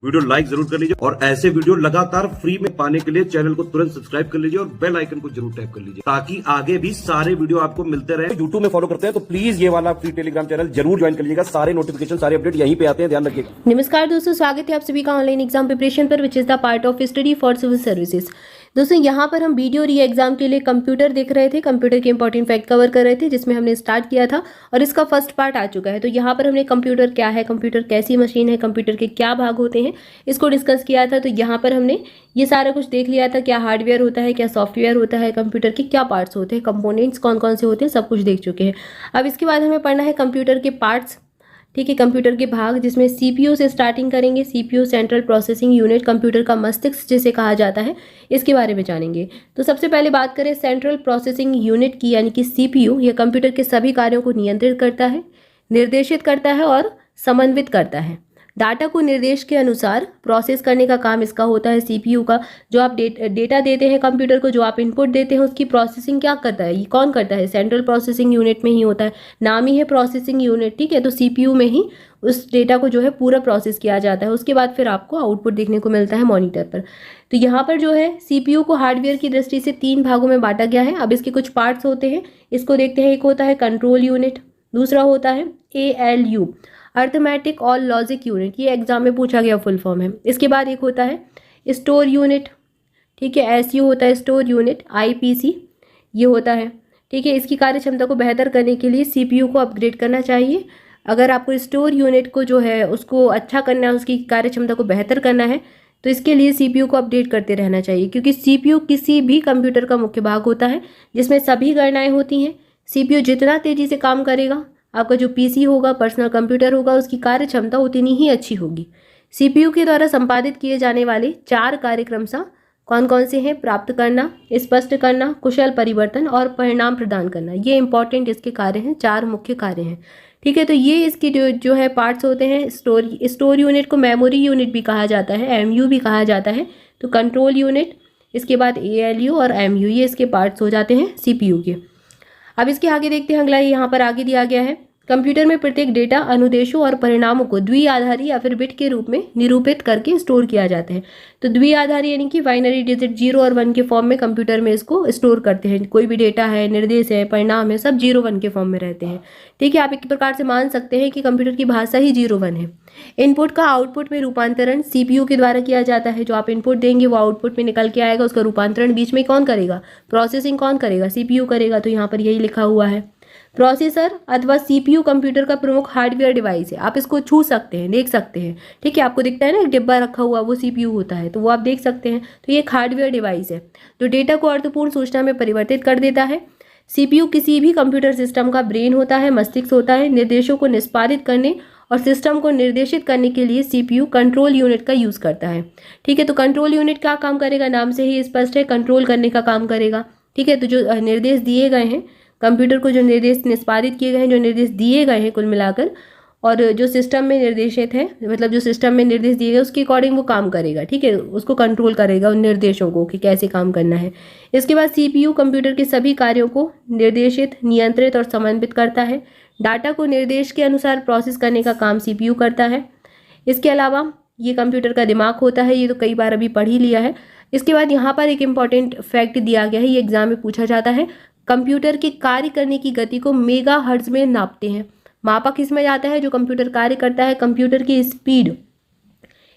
Video like जरूर कर लीजिए और ऐसे वीडियो लगातार फ्री में पाने के लिए चैनल को तुरंत सब्सक्राइब कर लीजिए और बेल आइकन को जरूर टैप कर लीजिए ताकि आगे भी सारे वीडियो आपको मिलते रहे। यूट्यूब में फॉलो करते हैं तो प्लीज ये वाला फ्री टेलीग्राम चैनल जरूर ज्वाइन कर लीजिएगा। सारे नोटिफिकेशन सारे अपडेट यहीं पे आते हैं, ध्यान रखिए। नमस्कार दोस्तों, स्वागत है आप सभी का ऑनलाइन एग्जाम प्रिपरेशन पर, which is the part of study for civil services. दोस्तों यहाँ पर हम वीडियो री एग्जाम के लिए कंप्यूटर देख रहे थे, कंप्यूटर के इंपॉर्टेंट फैक्ट कवर कर रहे थे जिसमें हमने स्टार्ट किया था और इसका फर्स्ट पार्ट आ चुका है। तो यहाँ पर हमने कंप्यूटर क्या है, कंप्यूटर कैसी मशीन है, कंप्यूटर के क्या भाग होते हैं, इसको डिस्कस किया था। तो यहाँ पर हमने ये सारा कुछ देख लिया था, क्या हार्डवेयर होता है, क्या सॉफ्टवेयर होता है, कंप्यूटर के क्या पार्ट्स होते हैं, कंपोनेंट्स कौन कौन से होते हैं, सब कुछ देख चुके हैं। अब इसके बाद हमें पढ़ना है कंप्यूटर के पार्ट्स, ठीक है, कंप्यूटर के भाग, जिसमें सीपीयू से स्टार्टिंग करेंगे। CPU central processing unit, computer का मस्तिष्क जिसे कहा जाता है, इसके बारे में जानेंगे। तो सबसे पहले बात करें सेंट्रल प्रोसेसिंग यूनिट की, यानी कि सीपीयू। यह कंप्यूटर के सभी कार्यों को नियंत्रित करता है, निर्देशित करता है और समन्वित करता है। डाटा को निर्देश के अनुसार प्रोसेस करने का काम इसका होता है, सीपीयू का। जो आप डेटा देते हैं कंप्यूटर को, जो आप इनपुट देते हैं, उसकी प्रोसेसिंग क्या करता है, ये कौन करता है, सेंट्रल प्रोसेसिंग यूनिट में ही होता है। नाम ही है प्रोसेसिंग यूनिट, ठीक है। तो सीपीयू में ही उस डेटा को जो है पूरा प्रोसेस किया जाता है। उसके बाद फिर आपको आउटपुट देखने को मिलता है मॉनिटर पर। तो यहाँ पर जो है सीपीयू को हार्डवेयर की दृष्टि से 3 भागों में बांटा गया है। अब इसके कुछ पार्ट्स होते हैं, इसको देखते हैं। एक होता है कंट्रोल यूनिट, दूसरा होता है ALU, अर्थमेटिक और लॉजिक यूनिट, ये एग्जाम में पूछा गया फुल फॉर्म है। इसके बाद एक होता है स्टोर यूनिट, ठीक है, SU होता है स्टोर यूनिट, IPC ये होता है, ठीक है। इसकी कार्य क्षमता को बेहतर करने के लिए सीपीयू को अपग्रेड करना चाहिए। अगर आपको स्टोर यूनिट को जो है उसको अच्छा करना है, उसकी कार्य क्षमता को बेहतर करना है, तो इसके लिए सीपीयू को अपडेट करते रहना चाहिए, क्योंकि सीपीयू किसी भी कंप्यूटर का मुख्य भाग होता है जिसमें सभी गणनाएं होती हैं। सीपीयू जितना तेजी से काम करेगा, आपका जो पीसी होगा, पर्सनल कंप्यूटर होगा, उसकी कार्य क्षमता उतनी ही अच्छी होगी। सीपीयू के द्वारा संपादित किए जाने वाले 4 कार्यक्रम कौन कौन से हैं? प्राप्त करना, स्पष्ट करना, कुशल परिवर्तन और परिणाम प्रदान करना। ये इंपॉर्टेंट इसके कार्य हैं, 4 मुख्य कार्य हैं, ठीक है। तो ये इसकी जो है पार्ट्स होते हैं। स्टोर यूनिट को मेमोरी यूनिट भी कहा जाता है, MU भी कहा जाता है। तो कंट्रोल यूनिट, इसके बाद ALU और MU, ये इसके पार्ट्स हो जाते हैं सीपीयू के। अब इसके आगे देखते हैं, अगला यहाँ पर आगे दिया गया है, कंप्यूटर में प्रत्येक डेटा अनुदेशों और परिणामों को द्विआधारी या फिर बिट के रूप में निरूपित करके स्टोर किया जाता है। तो द्विआधारी यानी कि बाइनरी डिजिट 0 और 1 के फॉर्म में कंप्यूटर में इसको स्टोर करते हैं। कोई भी डेटा है, निर्देश है, परिणाम है, सब 0 1 के फॉर्म में रहते हैं, ठीक है। आप एक प्रकार से मान सकते हैं कि कंप्यूटर की भाषा ही 0 1 है। इनपुट का आउटपुट में रूपांतरण सीपीयू के द्वारा किया जाता है। जो आप इनपुट देंगे वो आउटपुट में निकल के आएगा, उसका रूपांतरण बीच में कौन करेगा, प्रोसेसिंग कौन करेगा, सीपीयू करेगा। तो यहाँ पर यही लिखा हुआ है। प्रोसेसर अथवा सीपीयू कंप्यूटर का प्रमुख हार्डवेयर डिवाइस है। आप इसको छू सकते हैं, देख सकते हैं, ठीक है। आपको दिखता है ना एक डिब्बा रखा हुआ, वो सीपीयू होता है, तो वो आप देख सकते हैं। तो ये एक हार्डवेयर डिवाइस है जो डेटा को अर्थपूर्ण सूचना में परिवर्तित कर देता है। सीपीयू किसी भी कंप्यूटर सिस्टम का ब्रेन होता है, मस्तिष्क होता है। निर्देशों को निष्पादित करने और सिस्टम को निर्देशित करने के लिए सीपीयू कंट्रोल यूनिट का यूज़ करता है, ठीक है। तो कंट्रोल यूनिट क्या काम करेगा, नाम से ही स्पष्ट है, कंट्रोल करने का काम करेगा, ठीक है। तो जो निर्देश दिए गए हैं कंप्यूटर को, जो निर्देश निष्पादित किए गए हैं, जो निर्देश दिए गए हैं कुल मिलाकर, और जो सिस्टम में निर्देशित है, मतलब जो सिस्टम में निर्देश दिए गए उसके अकॉर्डिंग वो काम करेगा, ठीक है। उसको कंट्रोल करेगा उन निर्देशों को कि कैसे काम करना है। इसके बाद सीपीयू कंप्यूटर के सभी कार्यों को निर्देशित, नियंत्रित और समन्वित करता है। डाटा को निर्देश के अनुसार प्रोसेस करने का काम सीपीयू करता है। इसके अलावा ये कंप्यूटर का दिमाग होता है, ये तो कई बार अभी पढ़ ही लिया है। इसके बाद यहाँ पर एक इम्पॉर्टेंट फैक्ट दिया गया है, ये एग्जाम में पूछा जाता है। कंप्यूटर के कार्य करने की गति को मेगाहर्ट्ज में नापते हैं। मापा किस में जाता है, जो कंप्यूटर कार्य करता है, कंप्यूटर की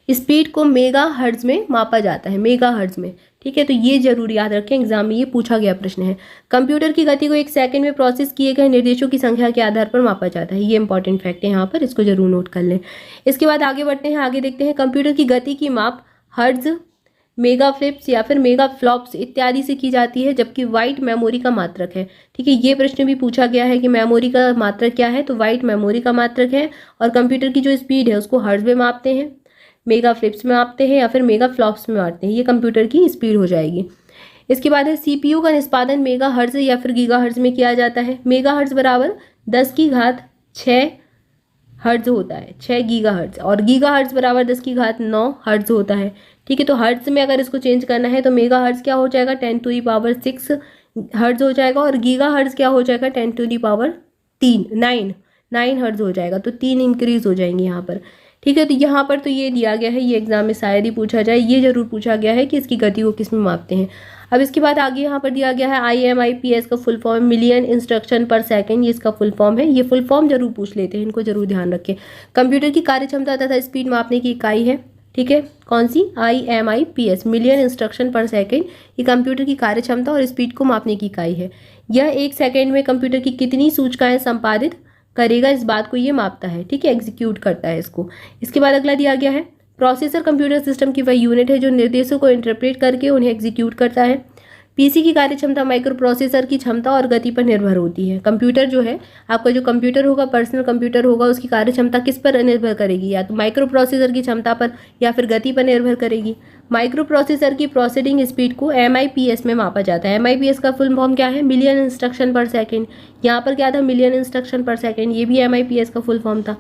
स्पीड को मेगाहर्ट्ज में मापा जाता है, मेगाहर्ट्ज में, ठीक है। तो ये जरूर याद रखें, एग्जाम में ये पूछा गया प्रश्न है। कंप्यूटर की गति को 1 सेकंड में प्रोसेस किए गए निर्देशों की संख्या के आधार पर मापा जाता है। ये इंपॉर्टेंट फैक्ट है यहाँ पर, इसको जरूर नोट कर लें। इसके बाद आगे बढ़ते हैं, आगे देखते हैं कंप्यूटर की गति की माप हर्ट्ज, मेगाफ्लिप्स या फिर मेगाफ्लॉप्स इत्यादि से की जाती है, जबकि वाइट मेमोरी का मात्रक है, ठीक है। ये प्रश्न भी पूछा गया है कि मेमोरी का मात्रक क्या है, तो वाइट मेमोरी का मात्रक है। और कंप्यूटर की जो स्पीड है उसको हर्ट्ज में मापते हैं, मेगाफ्लिप्स में मापते हैं या फिर मेगाफ्लॉप्स में मापते हैं। ये कंप्यूटर की स्पीड हो जाएगी। इसके बाद है सीपीयू का निष्पादन मेगाहर्ट्ज या फिर गीगाहर्ट्ज में किया जाता है। मेगाहर्ट्ज बराबर 10⁶ हर्ट्ज होता है, 6 गीगाहर्ट्ज, और गीगाहर्ट्ज बराबर 10⁹ हर्ट्ज होता है, ठीक है। तो हर्ट्ज में अगर इसको चेंज करना है तो मेगाहर्ट्ज क्या हो जाएगा, 10⁶ हर्ट्ज हो जाएगा, और गीगाहर्ट्ज क्या हो जाएगा, 10⁻³ 9 हर्ट्ज हो जाएगा। तो 3 इंक्रीज हो जाएंगे यहाँ पर, ठीक है, तो यहाँ पर तो ये दिया गया है, ये एग्जाम में शायद ही पूछा जाए, ये जरूर पूछा गया है कि इसकी गति को किस में मापते हैं। अब इसके बाद आगे यहाँ पर दिया गया है IMIPS का फुल फॉर्म मिलियन इंस्ट्रक्शन पर सेकंड, ये इसका फुल फॉर्म है। ये फुल फॉर्म जरूर पूछ लेते हैं, इनको जरूर ध्यान रखें। कंप्यूटर की कार्यक्षमता तथा स्पीड मापने की इकाई है, ठीक है, कौन सी? IMIPS, मिलियन इंस्ट्रक्शन पर सेकंड। ये कंप्यूटर की कार्यक्षमता और स्पीड को मापने की इकाई है। यह एक सेकंड में कंप्यूटर की कितनी सूचकाएं संपादित करेगा, इस बात को ये मापता है, ठीक है, एग्जीक्यूट करता है इसको। इसके बाद अगला दिया गया है प्रोसेसर कंप्यूटर सिस्टम की वह यूनिट है जो निर्देशों को इंटरप्रेट करके उन्हें एग्जीक्यूट करता है। पीसी की कार्यक्षमता माइक्रो प्रोसेसर की क्षमता और गति पर निर्भर होती है। कंप्यूटर जो है, आपका जो कंप्यूटर होगा, पर्सनल कंप्यूटर होगा, उसकी कार्यक्षमता किस पर निर्भर करेगी? या तो माइक्रो प्रोसेसर की क्षमता पर या फिर गति पर निर्भर करेगी। माइक्रो प्रोसेसर की प्रोसेसिंग स्पीड को MIPS में मापा जाता है। MIPS का फुल फॉर्म क्या है? मिलियन इंस्ट्रक्शन पर सेकेंड। यहाँ पर क्या था? मिलियन इंस्ट्रक्शन पर सेकेंड, ये भी MIPS का फुल फॉर्म था।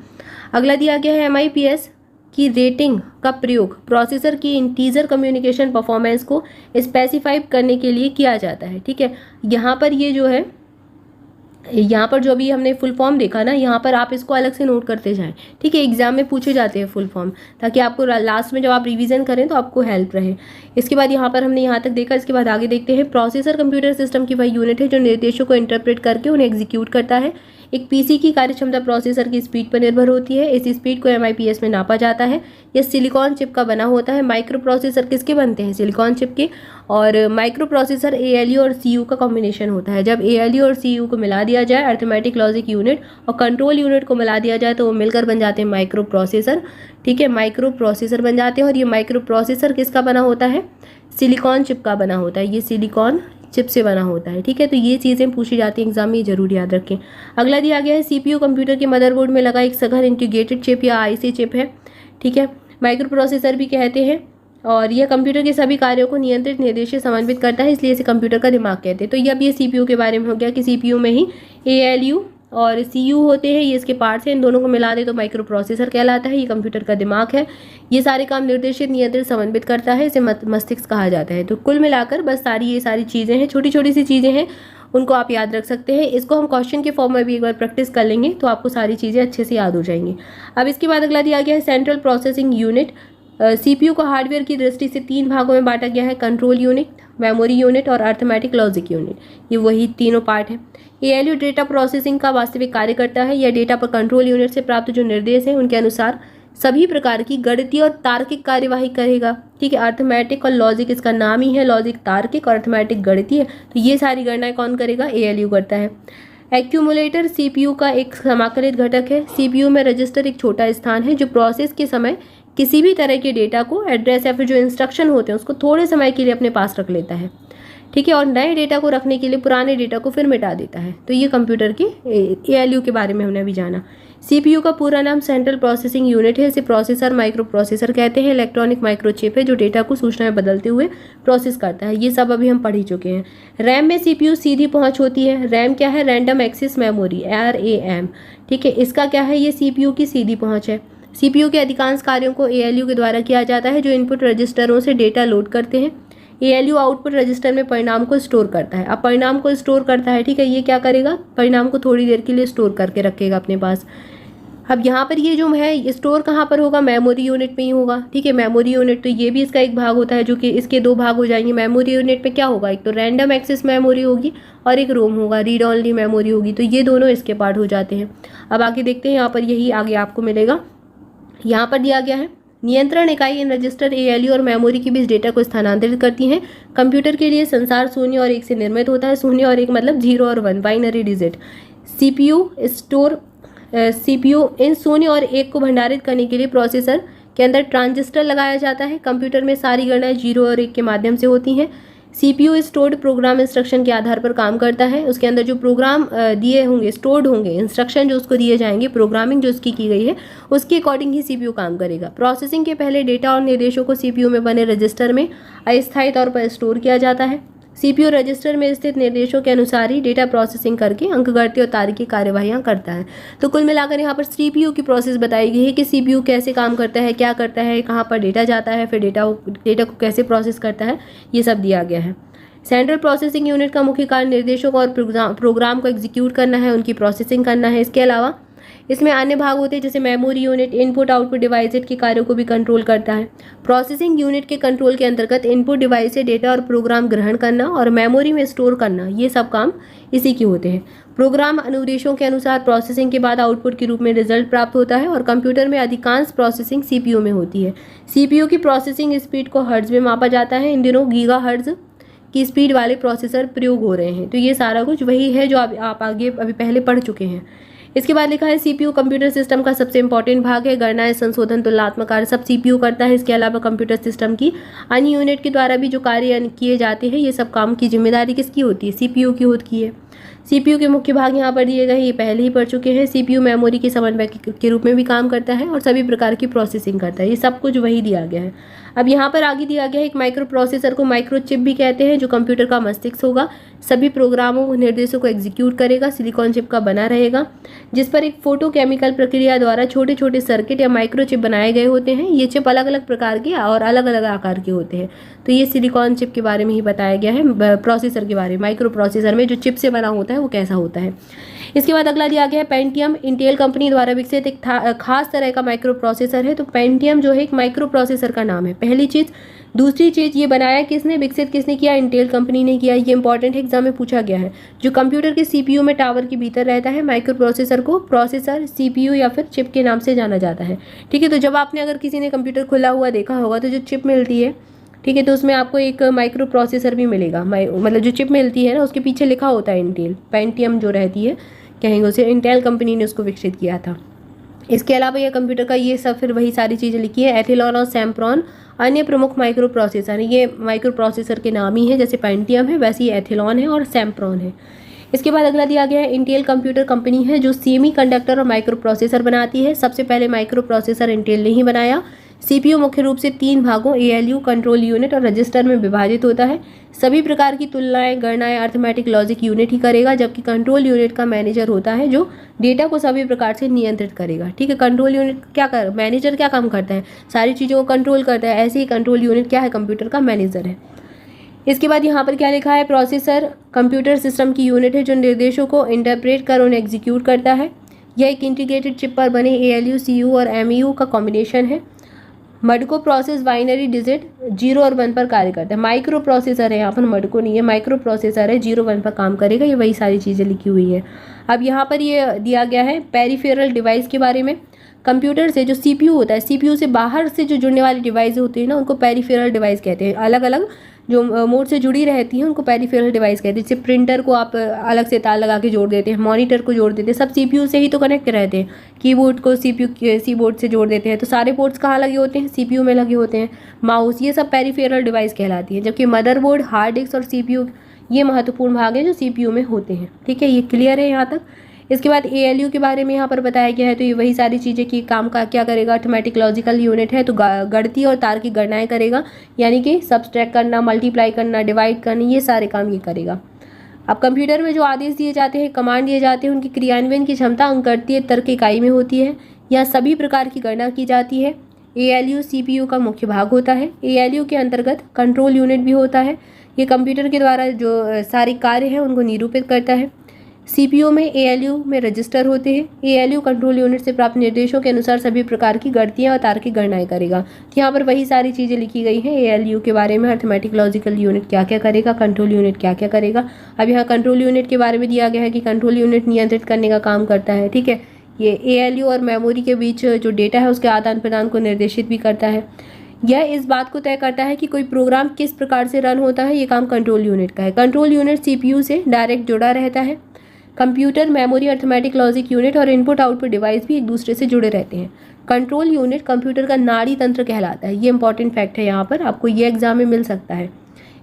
अगला दिया गया है MIPS की रेटिंग का प्रयोग प्रोसेसर की इंटीजर कम्युनिकेशन परफॉर्मेंस को स्पेसिफाई करने के लिए किया जाता है, ठीक है। यहाँ पर ये जो है, यहाँ पर जो अभी हमने फुल फॉर्म देखा ना, यहाँ पर आप इसको अलग से नोट करते जाएं, ठीक है। एग्जाम में पूछे जाते हैं फुल फॉर्म, ताकि आपको लास्ट में जब आप रिवीजन करें तो आपको हेल्प रहे। इसके बाद यहाँ पर हमने यहाँ तक देखा, इसके बाद आगे देखते हैं। प्रोसेसर कंप्यूटर सिस्टम की वह यूनिट है जो निर्देशों को इंटरप्रेट करके उन्हें एग्जीक्यूट करता है। एक पीसी की कार्यक्षमता प्रोसेसर की स्पीड पर निर्भर होती है। इस स्पीड को MIPS में नापा जाता है। यह सिलिकॉन चिप का बना होता है। माइक्रो प्रोसेसर किसके बनते हैं? सिलिकॉन चिप के। और माइक्रो प्रोसेसर ALU और CU का कॉम्बिनेशन होता है। जब ALU और CU को मिला दिया जाए, अर्थमेटिक लॉजिक यूनिट और कंट्रोल यूनिट को मिला दिया जाए, तो वो मिलकर बन जाते हैं माइक्रो प्रोसेसर, ठीक है। माइक्रो प्रोसेसर बन जाते हैं। और ये माइक्रो प्रोसेसर किसका बना होता है? सिलिकॉन चिप का बना होता है। ये सिलिकॉन चिप से बना होता है, ठीक है। तो ये चीज़ें पूछी जाती हैं एग्जाम में, जरूर याद रखें। अगला दिया गया है CPU कंप्यूटर के मदरबोर्ड में लगा एक सघन इंटीग्रेटेड चिप या IC चिप है, ठीक है। माइक्रो प्रोसेसर भी कहते हैं। और यह कंप्यूटर के सभी कार्यों को नियंत्रित निर्देश से समन्वित करता है, इसलिए इसे कंप्यूटर का दिमाग कहते हैं। तो ये अब ये CPU के बारे में हो गया कि CPU में ही ALU और CU होते हैं, ये इसके पार्ट्स हैं। इन दोनों को मिला दे तो माइक्रो प्रोसेसर कहलाता है। ये कंप्यूटर का दिमाग है। ये सारे काम निर्देशित, नियंत्रित, समन्वित करता है। इसे मस्तिष्क कहा जाता है। तो कुल मिलाकर बस ये सारी चीज़ें हैं, छोटी छोटी सी चीज़ें हैं, उनको आप याद रख सकते हैं। इसको हम क्वेश्चन के फॉर्म में भी एक बार प्रैक्टिस कर लेंगे तो आपको सारी चीज़ें अच्छे से याद हो जाएंगी। अब इसके बाद अगला दिया गया है सेंट्रल प्रोसेसिंग यूनिट। CPU को हार्डवेयर की दृष्टि से 3 भागों में बांटा गया है: कंट्रोल यूनिट, मेमोरी यूनिट और अर्थमेटिक लॉजिक यूनिट। ये वही तीनों पार्ट है। ALU डेटा प्रोसेसिंग का वास्तविक कार्य करता है। यह डेटा पर कंट्रोल यूनिट से प्राप्त जो निर्देश हैं उनके अनुसार सभी प्रकार की गणितीय और तार्किक कार्यवाही करेगा, ठीक है। अर्थमेटिक और लॉजिक इसका नाम ही है, लॉजिक तार्किक और अर्थमेटिक गणितीय। तो ये सारी गणनाएं कौन करेगा? ALU करता है। एक्यूमुलेटर CPU का एक समाकलित घटक है। CPU में रजिस्टर एक छोटा स्थान है जो प्रोसेस के समय किसी भी तरह के डेटा को, एड्रेस या फिर जो इंस्ट्रक्शन होते हैं उसको थोड़े समय के लिए अपने पास रख लेता है, ठीक है। और नए डेटा को रखने के लिए पुराने डेटा को फिर मिटा देता है। तो ये कंप्यूटर की ALU के बारे में हमने अभी जाना। CPU का पूरा नाम सेंट्रल प्रोसेसिंग यूनिट है। इसे प्रोसेसर, माइक्रो प्रोसेसर कहते हैं। इलेक्ट्रॉनिक माइक्रोचिप है जो डेटा को सूचनाएं बदलते हुए प्रोसेस करता है। ये सब अभी हम पढ़ ही चुके हैं। रैम में CPU सीधी पहुंच होती है। रैम क्या है? रैंडम एक्सेस मेमोरी, RAM, ठीक है। इसका क्या है? ये CPU की सीधी पहुंच है। CPU के अधिकांश कार्यों को ALU के द्वारा किया जाता है जो इनपुट रजिस्टरों से डेटा लोड करते हैं। ALU आउटपुट रजिस्टर में परिणाम को स्टोर करता है। अब परिणाम को स्टोर करता है, ठीक है। ये क्या करेगा? परिणाम को थोड़ी देर के लिए स्टोर करके रखेगा अपने पास। अब यहाँ पर ये जो है स्टोर कहाँ पर होगा? मेमोरी यूनिट में ही होगा, ठीक है। मेमोरी यूनिट, तो ये भी इसका एक भाग होता है, जो कि इसके 2 भाग हो जाएंगे। मेमोरी यूनिट में क्या होगा? एक तो रैंडम एक्सेस मेमोरी होगी और एक रोम होगा, रीड ओनली मेमोरी होगी। तो ये दोनों इसके पार्ट हो जाते हैं। अब आगे देखते हैं, यहाँ पर यही आगे आपको मिलेगा। यहाँ पर दिया गया है नियंत्रण इकाई इन रजिस्टर, ALU और मेमोरी के बीच डेटा को स्थानांतरित करती हैं। कंप्यूटर के लिए संसार 0 और 1 से निर्मित होता है। 0 और 1 मतलब 0 और 1, बाइनरी डिजिट। CPU इन 0 और 1 को भंडारित करने के लिए प्रोसेसर के अंदर ट्रांजिस्टर लगाया जाता है। कंप्यूटर में सारी गणनाएं 0 और 1 के माध्यम से होती हैं। CPU स्टोर्ड प्रोग्राम इंस्ट्रक्शन के आधार पर काम करता है। उसके अंदर जो प्रोग्राम दिए होंगे, स्टोर्ड होंगे इंस्ट्रक्शन जो उसको दिए जाएंगे, प्रोग्रामिंग जो उसकी की गई है, उसके अकॉर्डिंग ही CPU काम करेगा। प्रोसेसिंग के पहले डेटा और निर्देशों को CPU में बने रजिस्टर में अस्थायी तौर पर स्टोर किया जाता है। CPU रजिस्टर में स्थित निर्देशों के अनुसार ही डेटा प्रोसेसिंग करके अंकगणित और तार्किक कार्यवाहियां करता है। तो कुल मिलाकर यहाँ पर CPU की प्रोसेस बताई गई है कि CPU कैसे काम करता है, क्या करता है, कहाँ पर डेटा जाता है, फिर डेटा को कैसे प्रोसेस करता है, ये सब दिया गया है। सेंट्रल प्रोसेसिंग यूनिट का मुख्य कार्य निर्देशों को और प्रोग्राम को एग्जीक्यूट करना है, उनकी प्रोसेसिंग करना है। इसके अलावा इसमें अन्य भाग होते हैं जैसे memory unit input output device के कार्यों को भी कंट्रोल करता है। प्रोसेसिंग यूनिट के कंट्रोल के अंतर्गत इनपुट डिवाइस से डेटा और प्रोग्राम ग्रहण करना और मेमोरी में स्टोर करना, ये सब काम इसी के होते हैं। प्रोग्राम अनुदेशों के अनुसार प्रोसेसिंग के बाद आउटपुट के रूप में रिजल्ट प्राप्त होता है और कंप्यूटर में अधिकांश प्रोसेसिंग सीपीयू में होती है। सीपीयू की प्रोसेसिंग स्पीड को हर्ट्ज में मापा जाता है। इन दिनों गीगा हर्ट्ज की स्पीड वाले प्रोसेसर प्रयोग हो रहे हैं। तो ये सारा कुछ वही है जो आप आगे अभी पहले पढ़ चुके हैं। इसके बाद लिखा है सीपीयू कंप्यूटर सिस्टम का सबसे इंपॉर्टेंट भाग है। गणनाएं, संशोधन, तुलनात्मक कार्य सब सीपीयू करता है। इसके अलावा कंप्यूटर सिस्टम की अन्य यूनिट के द्वारा भी जो कार्य किए जाते हैं, ये सब काम की जिम्मेदारी किसकी होती है? सीपीयू की होती है। सीपीयू के मुख्य भाग यहाँ पर दिए गए हैं, ये पहले ही पढ़ चुके हैं। सीपीयू मेमोरी के समन्वयक के रूप में भी काम करता है और सभी प्रकार की प्रोसेसिंग करता है। ये सब कुछ वही दिया गया है। अब यहाँ पर आगे दिया गया है एक माइक्रो प्रोसेसर को माइक्रो चिप भी कहते हैं, जो कंप्यूटर का मस्तिष्क होगा। सभी प्रोग्रामों निर्देशों को एग्जीक्यूट करेगा। सिलिकॉन चिप का बना रहेगा जिस पर एक फोटोकेमिकल प्रक्रिया द्वारा छोटे छोटे सर्किट या माइक्रो चिप बनाए गए होते हैं। ये चिप अलग अलग प्रकार के और अलग अलग आकार के होते हैं। तो ये सिलिकॉन चिप के बारे में ही बताया गया है, प्रोसेसर के बारे में। माइक्रो प्रोसेसर में जो चिप से बना होता है वो कैसा होता है। इसके बाद अगला दिया गया है पेंटियम। इंटेल कंपनी द्वारा विकसित एक खास तरह का माइक्रो प्रोसेसर है। तो पेंटियम जो है एक माइक्रो प्रोसेसर का नाम है, पहली चीज़। दूसरी चीज़, ये बनाया किसने, विकसित किसने किया? इंटेल कंपनी ने किया। ये इंपॉर्टेंट एग्जाम में पूछा गया है। जो कंप्यूटर के सीपीयू में टावर के भीतर रहता है, माइक्रो प्रोसेसर को प्रोसेसर, सीपीयू या फिर चिप के नाम से जाना जाता है। ठीक है, तो जब आपने अगर किसी ने कंप्यूटर खुला हुआ देखा होगा तो जो चिप मिलती है, ठीक है, तो उसमें आपको एक माइक्रो प्रोसेसर भी मिलेगा। मतलब जो चिप मिलती है ना, उसके पीछे लिखा होता है इंटेल। पेंटियम जो रहती है कहेंगे उसे, इंटेल कंपनी ने उसको विकसित किया था। इसके अलावा यह कंप्यूटर का ये सब फिर वही सारी चीज़ें लिखी है। एथिलॉन और सैम्प्रॉन अन्य प्रमुख माइक्रो प्रोसेसर है। ये माइक्रो प्रोसेसर के नाम ही है, जैसे पेंटियम है वैसे ही एथिलॉन है और सैम्प्रॉन है। इसके बाद अगला दिया गया है इंटेल कंप्यूटर कंपनी है जो सेमी कंडक्टर और माइक्रो प्रोसेसर बनाती है। सबसे पहले माइक्रो प्रोसेसर इंटेल ने ही बनाया। सीपीयू मुख्य रूप से 3 भागों एएलयू, कंट्रोल यूनिट और रजिस्टर में विभाजित होता है। सभी प्रकार की तुलनाएं, गणनाएं अर्थमेटिक लॉजिक यूनिट ही करेगा, जबकि कंट्रोल यूनिट का मैनेजर होता है जो डेटा को सभी प्रकार से नियंत्रित करेगा। ठीक है, कंट्रोल यूनिट मैनेजर क्या काम करता है? सारी चीज़ों को कंट्रोल करता है। ऐसे ही कंट्रोल यूनिट क्या है? कंप्यूटर का मैनेजर है। इसके बाद यहाँ पर क्या लिखा है? प्रोसेसर कंप्यूटर सिस्टम की यूनिट है जो निर्देशों को इंटरप्रेट कर उन्हें एग्जीक्यूट करता है। यह एक इंटीग्रेटेड चिप पर बने एएलयू, सीयू और एमयू का कॉम्बिनेशन है। मडको प्रोसेस बाइनरी डिजिट 0 और 1 पर कार्य करता है। माइक्रो प्रोसेसर है, यहाँ पर मडको नहीं है, माइक्रो प्रोसेसर है, 0 1 पर काम करेगा। ये वही सारी चीज़ें लिखी हुई है। अब यहाँ पर ये दिया गया है पेरिफेरल डिवाइस के बारे में। कंप्यूटर से जो सीपीयू होता है, सीपीयू से बाहर से जो जुड़ने वाली डिवाइस होती है ना, उनको पेरिफेरल डिवाइस कहते हैं। अलग अलग जो मोड से जुड़ी रहती हैं उनको पेरिफेरल डिवाइस कहते हैं। जैसे प्रिंटर को आप अलग से तार लगा के जोड़ देते हैं, मॉनिटर को जोड़ देते हैं, सब सीपीयू से ही तो कनेक्ट रहते हैं। कीबोर्ड को कीबोर्ड से जोड़ देते हैं, तो सारे पोर्ट्स कहाँ लगे होते हैं? सीपीयू में लगे होते हैं। माउस, ये सब पेरिफेरल डिवाइस कहलाती है। जबकि मदरबोर्ड, हार्ड डिस्क और सीपीयू ये महत्वपूर्ण भाग हैं जो सीपीयू में होते हैं। ठीक है, ये क्लियर है यहाँ तक। इसके बाद एएलयू के बारे में यहाँ पर बताया गया है। तो ये वही सारी चीज़ें कि काम का क्या करेगा? अर्थमेटिक लॉजिकल यूनिट है, तो गणितीय और तार्किक गणनाएं करेगा, यानी कि सब्सट्रैक्ट करना, मल्टीप्लाई करना, डिवाइड करना, ये सारे काम ये करेगा। अब कंप्यूटर में जो आदेश दिए जाते हैं, कमांड दिए जाते हैं, उनकी क्रियान्वयन की क्षमता अंकगणितीय तर्क इकाई में होती है। यहाँ सभी प्रकार की गणना की जाती है। एएलयू सीपीयू का मुख्य भाग होता है। एएलयू के अंतर्गत कंट्रोल यूनिट भी होता है। ये कंप्यूटर के द्वारा जो सारे कार्य हैं उनको निरूपित करता है। सीपीयू में एएलयू में रजिस्टर होते हैं। एएलयू कंट्रोल यूनिट से प्राप्त निर्देशों के अनुसार सभी प्रकार की गणितीय और तार्किक गणनाएं करेगा। तो यहाँ पर वही सारी चीज़ें लिखी गई हैं एएलयू के बारे में। अर्थमेटिक लॉजिकल यूनिट क्या क्या करेगा, कंट्रोल यूनिट क्या क्या करेगा। अब यहाँ कंट्रोल यूनिट के बारे में दिया गया है कि कंट्रोल यूनिट नियंत्रित करने का काम करता है। ठीक है, ये एएलयू और मेमोरी के बीच जो डेटा है उसके आदान प्रदान को निर्देशित भी करता है। यह इस बात को तय करता है कि कोई प्रोग्राम किस प्रकार से रन होता है। ये काम कंट्रोल यूनिट का है। कंट्रोल यूनिट सीपीयू से डायरेक्ट जुड़ा रहता है। Computer, memory, arithmetic logic unit और इनपुट आउटपुट डिवाइस भी एक दूसरे से जुड़े रहते हैं। कंट्रोल यूनिट कंप्यूटर का नाड़ी तंत्र कहलाता है। ये इंपॉर्टेंट फैक्ट है, यहाँ पर आपको ये एग्जाम में मिल सकता है।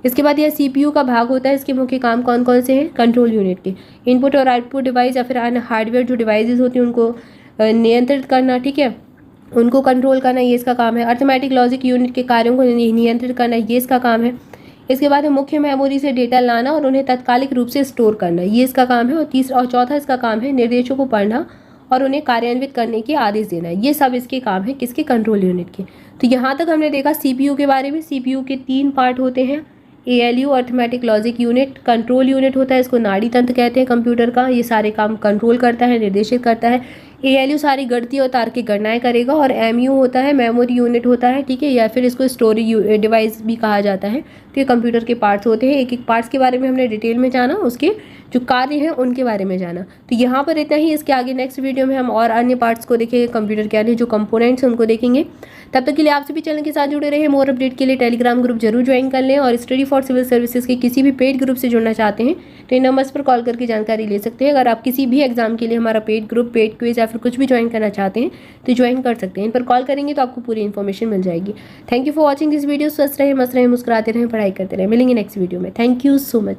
इसके बाद यह सीपीयू का भाग होता है। इसके मुख्य काम कौन कौन से हैं? कंट्रोल यूनिट के इनपुट और आउटपुट डिवाइस या फिर अन्य हार्डवेयर जो डिवाइसेज होती हैं उनको नियंत्रित करना। ठीक है, उनको कंट्रोल करना, ये इसका काम है। अर्थमेटिक लॉजिक यूनिट के कार्यों को नियंत्रित करना, ये इसका काम है। इसके बाद मुख्य मेमोरी से डेटा लाना और उन्हें तात्कालिक रूप से स्टोर करना, ये इसका काम है। और तीसरा और चौथा इसका काम है निर्देशों को पढ़ना और उन्हें कार्यान्वित करने के आदेश देना। ये सब इसके काम है, किसके? कंट्रोल यूनिट के। तो यहाँ तक हमने देखा सीपीयू के बारे में। सीपीयू के 3 पार्ट होते हैं, ALU, arithmetic logic unit, control unit होता है, इसको नाड़ी तंत्र कहते हैं कंप्यूटर का। ये सारे काम कंट्रोल करता है, निर्देशित करता है। ALU सारी गणती और तार्किक गणनाएं करेगा, और MU होता है मेमोरी यूनिट होता है, ठीक है, या फिर इसको स्टोरेज डिवाइस भी कहा जाता है। तो ये कंप्यूटर के पार्ट्स होते हैं। एक एक पार्ट्स के बारे में हमने डिटेल में जाना, उसके जो कार्य हैं उनके बारे में जाना। तो यहाँ पर इतना ही। इसके आगे नेक्स्ट वीडियो में हम और अन्य पार्ट्स को देखेंगे, कंप्यूटर के अन्य जो कंपोनेंट्स हैं उनको देखेंगे। तब तक के लिए आप सभी चैनल के साथ जुड़े रहे। मोर अपडेट के लिए टेलीग्राम ग्रुप जरूर ज्वाइन कर लें, और स्टडी फॉर सिविल सर्विसेज के किसी भी पेड ग्रुप से जुड़ना चाहते हैं तो इन नंबर्स पर कॉल करके जानकारी ले सकते हैं। अगर आप किसी भी एग्जाम के लिए हमारा पेड ग्रुप, पेड क्विज या फिर कुछ भी ज्वाइन करना चाहते हैं तो ज्वाइन कर सकते हैं। इन पर कॉल करेंगे तो आपको पूरी इन्फॉर्मेशन मिल जाएगी। Thank you for watching this video. स्वस्थ रहें, मस्त रहें, मुस्कुराते रहें, पढ़ाई करते रहें। मिलेंगे नेक्स्ट वीडियो में। Thank you so much.